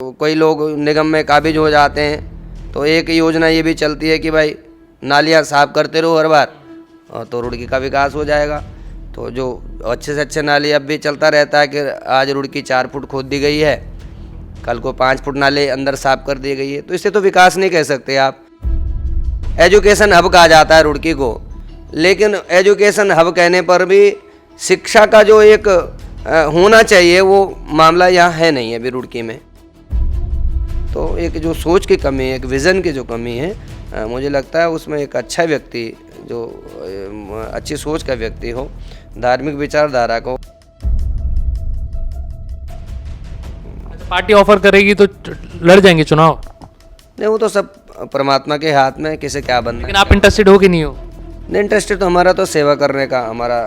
कोई लोग निगम में काबिज हो जाते हैं तो एक योजना ये भी चलती है कि भाई नालियाँ साफ करते रहो हर बार, और तो रुड़की का विकास हो जाएगा। तो जो अच्छे से अच्छे नाली अब भी चलता रहता है कि आज रुड़की 4 फुट खोद दी गई है, कल को 5 फुट नाले अंदर साफ कर दी गई है, तो इससे तो विकास नहीं कह सकते आप। एजुकेशन हब कहा जाता है रुड़की को, लेकिन एजुकेशन हब कहने पर भी शिक्षा का जो एक होना चाहिए वो मामला यहाँ है नहीं है अभी रुड़की में। तो एक जो सोच की कमी है, एक विज़न की जो कमी है, मुझे लगता है उसमें एक अच्छा व्यक्ति जो अच्छी सोच का व्यक्ति हो, धार्मिक विचारधारा को। पार्टी ऑफर करेगी तो लड़ जाएंगे चुनाव? नहीं, वो तो सब परमात्मा के हाथ में, किसे क्या बनना है। लेकिन आप इंटरेस्टेड हो कि नहीं हो? नहीं, इंटरेस्टेड तो हमारा तो सेवा करने का, हमारा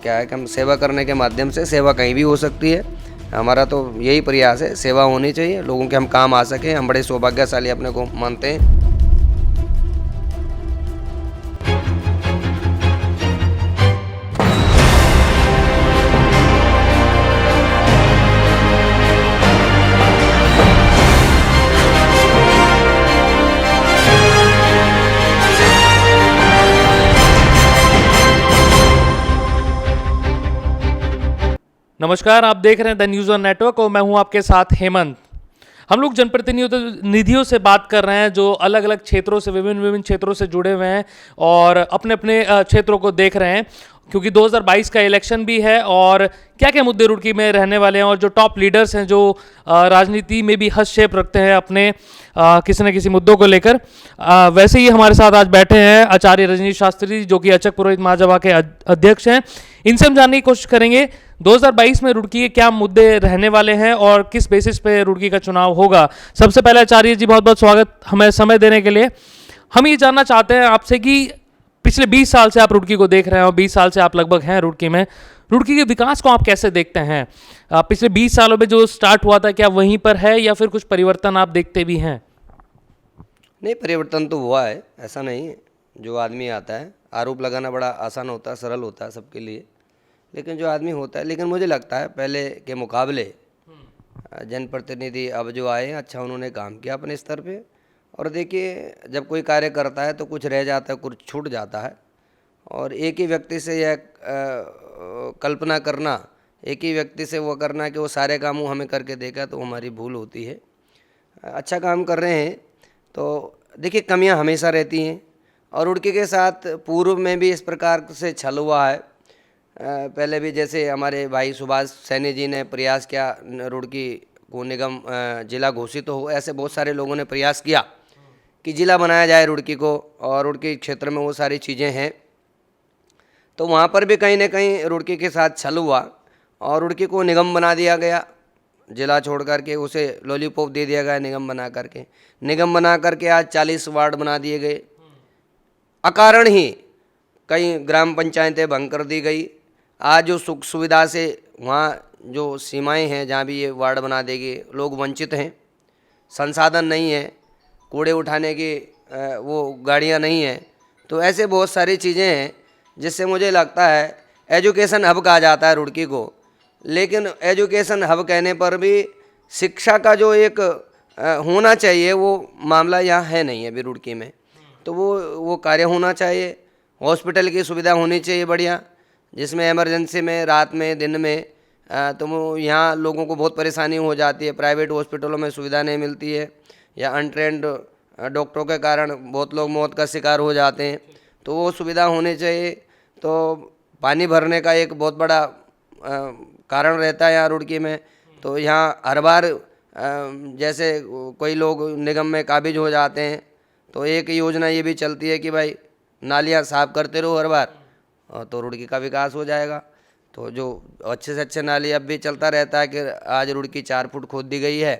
क्या है कि हम सेवा करने के माध्यम से, सेवा कहीं भी हो सकती है, हमारा तो यही प्रयास है, सेवा होनी चाहिए, लोगों के हम काम आ सकें। हम बड़े सौभाग्यशाली अपने को मानते हैं। नमस्कार, आप देख रहे हैं द न्यूज़ ऑन नेटवर्क और मैं हूं आपके साथ हेमंत। हम लोग जनप्रतिनिधियों से बात कर रहे हैं जो अलग अलग क्षेत्रों से, विभिन्न क्षेत्रों से जुड़े हुए हैं और अपने अपने क्षेत्रों को देख रहे हैं, क्योंकि 2022 का इलेक्शन भी है और क्या क्या मुद्दे रुड़की में रहने वाले हैं और जो टॉप लीडर्स हैं जो राजनीति में भी हस्तक्षेप रखते हैं अपने किसी न किसी मुद्दों को लेकर। वैसे ही हमारे साथ आज बैठे हैं आचार्य रजनीश शास्त्री जो कि अचक पुरोहित महासभा के अध्यक्ष हैं। इनसे हम जानने की कोशिश करेंगे 2022 में रुड़की के क्या मुद्दे रहने वाले हैं और किस बेसिस पे रुड़की का चुनाव होगा। सबसे पहले आचार्य जी, बहुत बहुत स्वागत हमें समय देने के लिए। हम ये जानना चाहते हैं आपसे कि पिछले 20 साल से आप रुड़की को देख रहे हैं और 20 साल से आप लगभग हैं रुड़की में, रुड़की के विकास को आप कैसे देखते हैं? पिछले 20 सालों में जो स्टार्ट हुआ था क्या वहीं पर है या फिर कुछ परिवर्तन आप देखते भी हैं? नहीं, परिवर्तन तो हुआ है, ऐसा नहीं है। जो आदमी आता है, आरोप लगाना बड़ा आसान होता है, सरल होता है सबके लिए, लेकिन जो आदमी होता है, लेकिन मुझे लगता है पहले के मुकाबले जनप्रतिनिधि अब जो आए हैं, अच्छा उन्होंने काम किया अपने स्तर पे। और देखिए, जब कोई कार्य करता है तो कुछ रह जाता है, कुछ छूट जाता है, और एक ही व्यक्ति से यह कल्पना करना, एक ही व्यक्ति से वो करना कि वो सारे काम वो हमें करके देगा, तो हमारी भूल होती है। अच्छा काम कर रहे हैं तो देखिए, कमियां हमेशा रहती हैं और रुड़की के साथ पूर्व में भी इस प्रकार से छल हुआ है। पहले भी जैसे हमारे भाई सुभाष सैनी जी ने प्रयास किया रुड़की को निगम जिला घोषित हो, ऐसे बहुत सारे लोगों ने प्रयास किया कि जिला बनाया जाए रुड़की को, और रुड़की क्षेत्र में वो सारी चीज़ें हैं। तो वहाँ पर भी कहीं ना कहीं रुड़की के साथ छल हुआ और रुड़की को निगम बना दिया गया, जिला छोड़ करके उसे लॉलीपॉप दे दिया गया निगम बना करके। निगम बना करके आज 40 वार्ड बना दिए गए, अकारण ही कई ग्राम पंचायतें भंग कर दी गई। आज जो सुख सुविधा से वहाँ जो सीमाएं हैं जहाँ भी ये वार्ड बना देगी, लोग वंचित हैं, संसाधन नहीं है, कूड़े उठाने की वो गाड़ियाँ नहीं हैं। तो ऐसे बहुत सारी चीज़ें हैं जिससे मुझे लगता है एजुकेशन हब कहा जाता है रुड़की को, लेकिन एजुकेशन हब कहने पर भी शिक्षा का जो एक होना चाहिए वो मामला यहाँ है नहीं है अभी रुड़की में। तो वो कार्य होना चाहिए। हॉस्पिटल की सुविधा होनी चाहिए बढ़िया, जिसमें इमरजेंसी में, रात में, दिन में तो यहाँ लोगों को बहुत परेशानी हो जाती है। प्राइवेट हॉस्पिटलों में सुविधा नहीं मिलती है या अनट्रेंड डॉक्टरों के कारण बहुत लोग मौत का शिकार हो जाते हैं, तो वो सुविधा होनी चाहिए। तो पानी भरने का एक बहुत बड़ा कारण रहता है यहाँ रुड़की में। तो यहाँ हर बार जैसे कोई लोग निगम में काबिज हो जाते हैं तो एक योजना ये भी चलती है कि भाई नालियाँ साफ करते रहो हर बार, और तो रुड़की का विकास हो जाएगा। तो जो अच्छे से अच्छे नाली अब भी चलता रहता है कि आज रुड़की 4 फुट खोद दी गई है,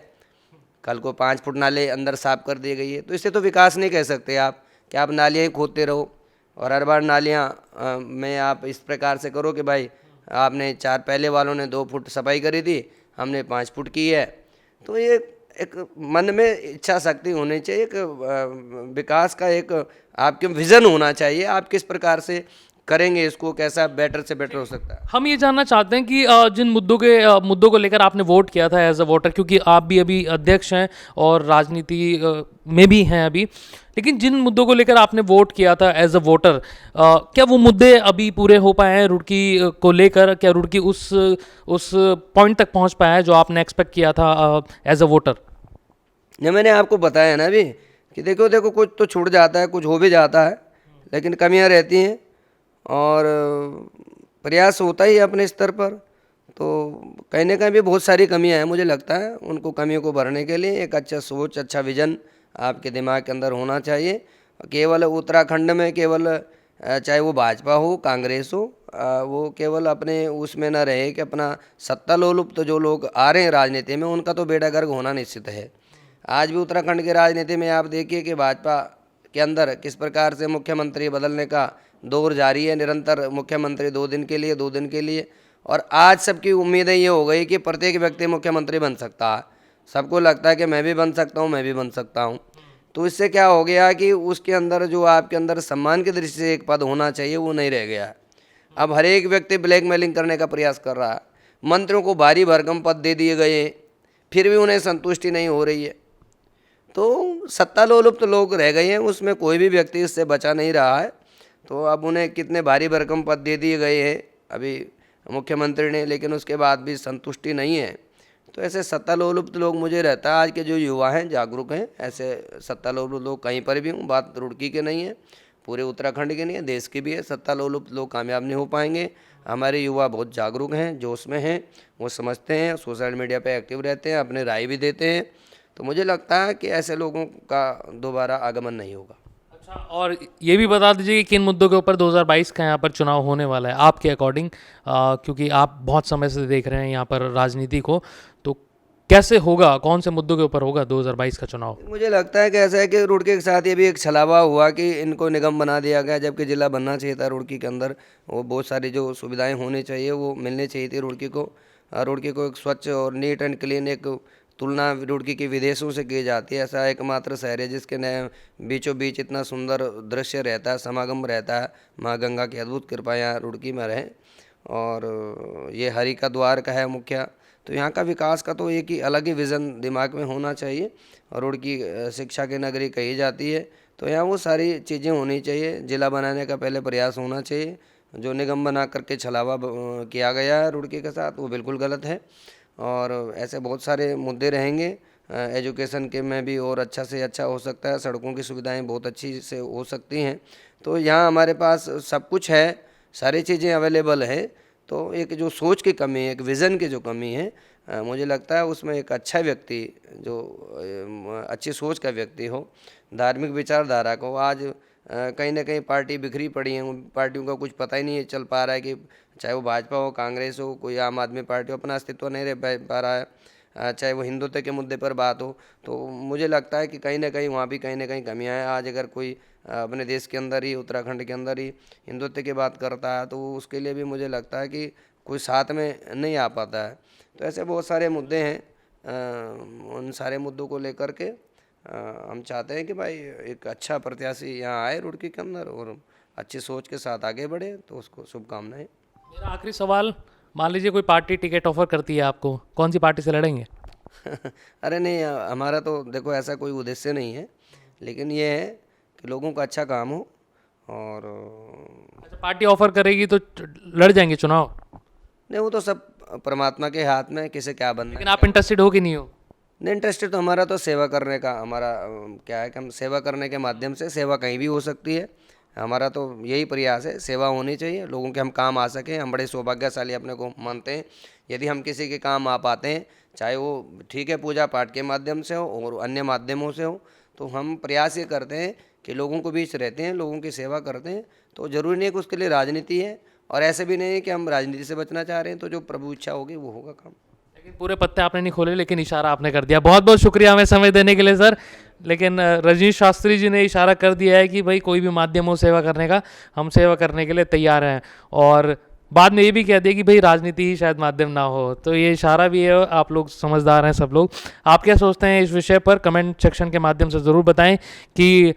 कल को 5 फुट नाले अंदर साफ कर दी गई है, तो इससे तो विकास नहीं कह सकते आप कि आप नालियाँ ही खोदते रहो और हर बार नालियाँ में आप इस प्रकार से करो कि भाई आपने 4, पहले वालों ने 2 फुट सफाई करी थी, हमने 5 फुट की है। तो ये एक मन में इच्छा शक्ति होनी चाहिए, एक विकास का एक आपके विज़न होना चाहिए, आप किस प्रकार से करेंगे इसको, कैसा बेटर से बेटर हो सकता है। हम ये जानना चाहते हैं कि जिन मुद्दों को लेकर आपने वोट किया था एज अ वोटर, क्योंकि आप भी अभी अध्यक्ष हैं और राजनीति में भी हैं अभी, लेकिन जिन मुद्दों को लेकर आपने वोट किया था एज अ वोटर, क्या वो मुद्दे अभी पूरे हो पाए हैं रुड़की को लेकर? क्या रुड़की उस पॉइंट तक पहुंच पाया है जो आपने एक्सपेक्ट किया था एज अ वोटर? जो मैंने आपको बताया ना अभी कि देखो देखो कुछ तो छूट जाता है, कुछ हो भी जाता है, लेकिन कमियां रहती हैं और प्रयास होता ही है अपने स्तर पर। तो कहीं ना कहीं भी बहुत सारी कमियां हैं, मुझे लगता है उनको कमियों को भरने के लिए एक अच्छा सोच, अच्छा विजन आपके दिमाग के अंदर होना चाहिए। केवल उत्तराखंड में केवल चाहे वो भाजपा हो, कांग्रेस हो, वो केवल अपने उसमें ना रहे कि अपना सत्ता लोलुप जो लोग आ रहे हैं राजनीति में, उनका तो बेड़ा गर्क होना निश्चित है। आज भी उत्तराखंड की राजनीति में आप देखिए कि भाजपा के अंदर किस प्रकार से मुख्यमंत्री बदलने का दौर जारी है, निरंतर मुख्यमंत्री 2 दिन के लिए 2 दिन के लिए। और आज सबकी उम्मीदें ये हो गई कि प्रत्येक व्यक्ति मुख्यमंत्री बन सकता है, सबको लगता है कि मैं भी बन सकता हूँ, मैं भी बन सकता हूँ। तो इससे क्या हो गया कि उसके अंदर जो आपके अंदर सम्मान की दृष्टि से एक पद होना चाहिए वो नहीं रह गया। अब हर एक व्यक्ति ब्लैकमेलिंग करने का प्रयास कर रहा है। मंत्रियों को भारी भरकम पद दे दिए गए, फिर भी उन्हें संतुष्टि नहीं हो रही है। तो सत्ता लोलुप्त लोग रह गए हैं, उसमें कोई भी व्यक्ति इससे बचा नहीं रहा है। तो अब उन्हें कितने भारी भरकम पद दे दिए गए हैं अभी मुख्यमंत्री ने, लेकिन उसके बाद भी संतुष्टि नहीं है। तो ऐसे सत्ता लोलुप्त लोग, मुझे रहता है आज के जो युवा हैं जागरूक हैं, ऐसे सत्ता लोलुप्त लोग कहीं पर भी हों, बात रुड़की के नहीं है, पूरे उत्तराखंड के नहीं है, देश की भी है। सत्ता लोलुप्त लोग कामयाब नहीं हो पाएंगे। हमारे युवा बहुत जागरूक हैं, जोश में हैं, वो समझते हैं, सोशल मीडिया पे एक्टिव रहते हैं, अपने राय भी देते हैं। तो मुझे लगता है कि ऐसे लोगों का दोबारा आगमन नहीं होगा। अच्छा, और ये भी बता दीजिए कि किन मुद्दों के ऊपर 2022 का यहाँ पर चुनाव होने वाला है आपके अकॉर्डिंग, क्योंकि आप बहुत समय से देख रहे हैं यहाँ पर राजनीति को, तो कैसे होगा, कौन से मुद्दों के ऊपर होगा 2022 का चुनाव? मुझे लगता है कि ऐसा है कि रुड़की के साथ ये भी एक छलावा हुआ कि इनको निगम बना दिया गया, जबकि जिला बनना चाहिए था रुड़की के अंदर। वो बहुत सारी जो सुविधाएं होनी चाहिए वो मिलनी चाहिए थी रुड़की को। रुड़की को एक स्वच्छ और नीट एंड क्लीन एक तुलना रुड़की की विदेशों से की जाती है। ऐसा एकमात्र शहर है जिसके नए बीचों बीच इतना सुंदर दृश्य रहता है, समागम रहता है। माँ गंगा की अद्भुत कृपा यहाँ रुड़की में रहे। और ये हरि का द्वार का है मुखिया, तो यहाँ का विकास का तो एक ही अलग ही विज़न दिमाग में होना चाहिए। और रुड़की शिक्षा की नगरी कही जाती है, तो यहाँ वो सारी चीज़ें होनी चाहिए। जिला बनाने का पहले प्रयास होना चाहिए। जो निगम बना करके छलावा किया गया है रुड़की के साथ, वो बिल्कुल गलत है। और ऐसे बहुत सारे मुद्दे रहेंगे। एजुकेशन के में भी और अच्छा से अच्छा हो सकता है, सड़कों की सुविधाएं बहुत अच्छी से हो सकती हैं। तो यहाँ हमारे पास सब कुछ है, सारी चीज़ें अवेलेबल है। तो एक जो सोच की कमी है, एक विज़न की जो कमी है, मुझे लगता है उसमें एक अच्छा व्यक्ति जो अच्छी सोच का व्यक्ति हो, धार्मिक विचारधारा को, आज कहीं ना कहीं पार्टी बिखरी पड़ी है, उन पार्टियों का कुछ पता ही नहीं चल पा रहा है कि चाहे वो भाजपा हो, कांग्रेस हो, कोई आम आदमी पार्टी हो, अपना अस्तित्व नहीं रह पा रहा है। चाहे वो हिंदुत्व के मुद्दे पर बात हो, तो मुझे लगता है कि कहीं ना कहीं वहाँ भी कहीं ना कहीं कमियाँ हैं। आज अगर कोई अपने देश के अंदर ही, उत्तराखंड के अंदर ही हिंदुत्व की बात करता है, तो उसके लिए भी मुझे लगता है कि कोई साथ में नहीं आ पाता है। तो ऐसे बहुत सारे मुद्दे हैं। उन सारे मुद्दों को लेकर के हम चाहते हैं कि भाई एक अच्छा प्रत्याशी यहाँ आए रुड़की के अंदर और अच्छी सोच के साथ आगे बढ़े, तो उसको शुभकामनाएं। मेरा आखिरी सवाल, मान लीजिए कोई पार्टी टिकट ऑफर करती है आपको, कौन सी पार्टी से लड़ेंगे? अरे नहीं, हमारा तो देखो ऐसा कोई उद्देश्य नहीं है, लेकिन ये है कि लोगों का अच्छा काम हो। और अच्छा, पार्टी ऑफर करेगी तो लड़ जाएंगे चुनाव? नहीं, वो तो सब परमात्मा के हाथ में है, किसे क्या बनना है। लेकिन आप इंटरेस्टेड हो कि नहीं हो? नहीं, इंटरेस्टेड तो हमारा तो सेवा करने का, हमारा क्या है कि हम सेवा करने के माध्यम से, सेवा कहीं भी हो सकती है, हमारा तो यही प्रयास है, सेवा होनी चाहिए, लोगों के हम काम आ सकें। हम बड़े सौभाग्यशाली अपने को मानते हैं यदि हम किसी के काम आ पाते हैं, चाहे वो ठीक है पूजा पाठ के माध्यम से हो और अन्य माध्यमों से हो। तो हम प्रयास ये करते हैं कि लोगों के बीच रहते हैं, लोगों की सेवा करते हैं। तो ज़रूरी नहीं कि उसके लिए राजनीति है, और ऐसे भी नहीं है कि हम राजनीति से बचना चाह रहे हैं। तो जो प्रभु इच्छा होगी वो होगा काम। लेकिन पूरे पत्ते आपने नहीं खोले, लेकिन इशारा आपने कर दिया। बहुत बहुत शुक्रिया हमें समय देने के लिए सर। लेकिन रजनीश शास्त्री जी ने इशारा कर दिया है कि भाई कोई भी माध्यम हो सेवा करने का, हम सेवा करने के लिए तैयार हैं। और बाद में ये भी कह दिया कि भाई राजनीति ही शायद माध्यम ना हो, तो ये इशारा भी है। आप लोग समझदार हैं सब लोग। आप क्या सोचते हैं इस विषय पर? कमेंट सेक्शन के माध्यम से ज़रूर बताएं कि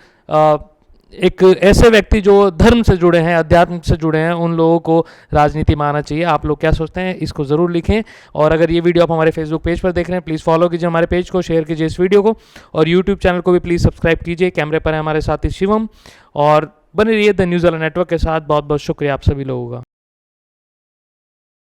एक ऐसे व्यक्ति जो धर्म से जुड़े हैं, अध्यात्म से जुड़े हैं, उन लोगों को राजनीति में आना चाहिए। आप लोग क्या सोचते हैं, इसको ज़रूर लिखें। और अगर ये वीडियो आप हमारे फेसबुक पेज पर देख रहे हैं, प्लीज़ फॉलो कीजिए हमारे पेज को, शेयर कीजिए इस वीडियो को, और यूट्यूब चैनल को भी प्लीज़ सब्सक्राइब कीजिए। कैमरे पर है हमारे साथी शिवम, और बने रहिए द न्यूज़ वाला नेटवर्क के साथ। बहुत बहुत शुक्रिया आप सभी लोगों का।